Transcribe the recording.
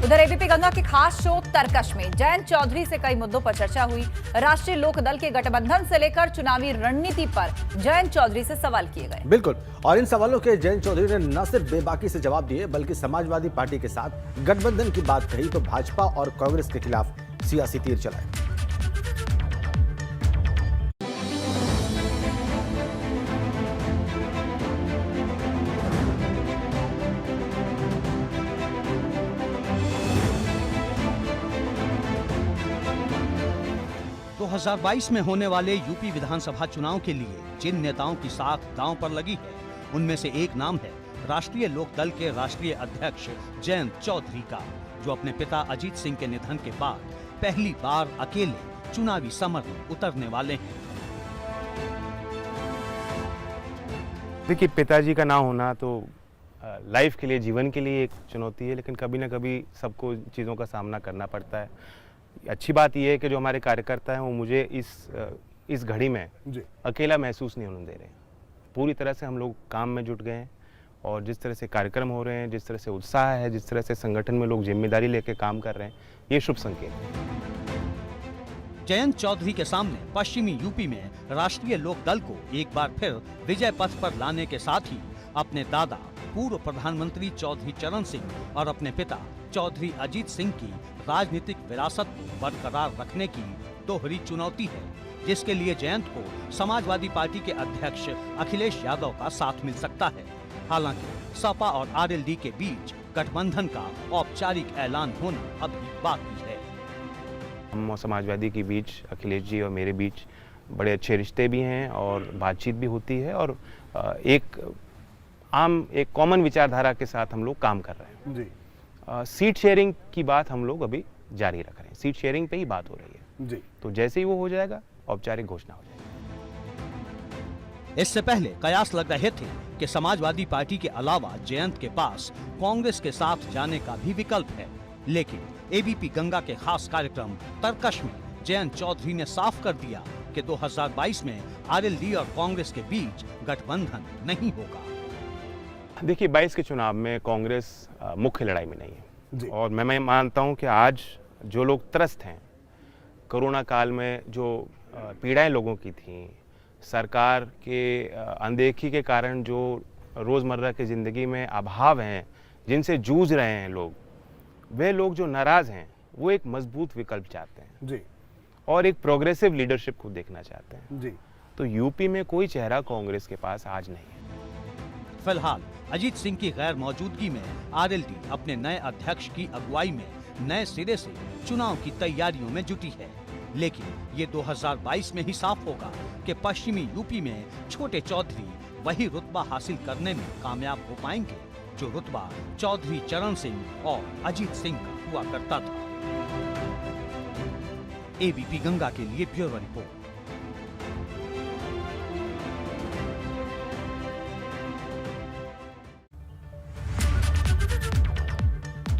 उधर एबीपी गंगा की खास शो तरकश में जयंत चौधरी से कई मुद्दों पर चर्चा हुई। राष्ट्रीय लोकदल के गठबंधन से लेकर चुनावी रणनीति पर जयंत चौधरी से सवाल किए गए। बिल्कुल, और इन सवालों के जयंत चौधरी ने न सिर्फ बेबाकी से जवाब दिए बल्कि समाजवादी पार्टी के साथ गठबंधन की बात कही तो भाजपा और कांग्रेस के खिलाफ सियासी तीर चलाए। तो 2022 में होने वाले यूपी विधानसभा चुनाव के लिए जिन नेताओं की साख दांव पर लगी है, उनमें से एक नाम है राष्ट्रीय लोकदल के राष्ट्रीय अध्यक्ष जयंत चौधरी का, जो अपने पिता अजीत सिंह के निधन के बाद पहली बार अकेले चुनावी समर में उतरने वाले हैं। देखिए, पिताजी का ना होना तो लाइफ के लिए, जीवन के लिए एक चुनौती है, लेकिन कभी ना कभी सबको चीज़ों का सामना करना पड़ता है। अच्छी बात यह है कि जो हमारे कार्यकर्ता हैं वो मुझे इस घड़ी में अकेला महसूस नहीं होने दे रहे हैं। पूरी तरह से हम लोग काम में जुट गए हैं और जिस तरह से कार्यक्रम हो रहे हैं, जिस तरह से उत्साह है, जिस तरह से संगठन में लोग जिम्मेदारी लेकर काम कर रहे हैं, ये शुभ संकेत है। जयंत चौधरी के सामने पश्चिमी यूपी में राष्ट्रीय लोकदल को एक बार फिर विजय पथ पर लाने के साथ ही अपने दादा पूर्व प्रधानमंत्री चौधरी चरण सिंह और अपने पिता चौधरी अजीत सिंह की राजनीतिक विरासत को बरकरार रखने की दोहरी चुनौती है, जिसके लिए जयंत को समाजवादी पार्टी के अध्यक्ष अखिलेश यादव का साथ मिल सकता है। हालांकि सपा और आरएलडी के बीच गठबंधन का औपचारिक ऐलान होना अभी बाकी है। हम समाजवादी के बीच, अखिलेश जी और मेरे बीच बड़े अच्छे रिश्ते भी हैं और बातचीत भी होती है और एक कॉमन विचारधारा के साथ हम लोग काम कर रहे हैं जी। सीट शेयरिंग की बात हम लोग अभी जारी रख रहे हैं, सीट शेयरिंग पे ही बात हो रही है जी। तो जैसे ही वो हो जाएगा औपचारिक घोषणा हो जाएगी। इससे पहले कयास लग रहे थे कि समाजवादी पार्टी के अलावा जयंत के पास कांग्रेस के साथ जाने का भी विकल्प है, लेकिन एबीपी गंगा के खास कार्यक्रम तरकश में जयंत चौधरी ने साफ कर दिया कि 2022 में आरएलडी और कांग्रेस के बीच गठबंधन नहीं होगा। देखिए, 22 के चुनाव में कांग्रेस मुख्य लड़ाई में नहीं है और मैं मानता हूं कि आज जो लोग त्रस्त हैं, कोरोना काल में जो पीड़ाएं लोगों की थी, सरकार के अनदेखी के कारण जो रोज़मर्रा की ज़िंदगी में अभाव हैं, जिनसे जूझ रहे हैं लोग, वे लोग जो नाराज़ हैं वो एक मजबूत विकल्प चाहते हैं जी और एक प्रोग्रेसिव लीडरशिप को देखना चाहते हैं जी। तो यूपी में कोई चेहरा कांग्रेस के पास आज नहीं है। फिलहाल अजीत सिंह की गैर मौजूदगी में आरएलडी अपने नए अध्यक्ष की अगुवाई में नए सिरे से चुनाव की तैयारियों में जुटी है, लेकिन ये 2022 में ही साफ होगा कि पश्चिमी यूपी में छोटे चौधरी वही रुतबा हासिल करने में कामयाब हो पाएंगे जो रुतबा चौधरी चरण सिंह और अजीत सिंह का हुआ करता था। एबीपी गंगा के लिए ब्यूरो रिपोर्ट।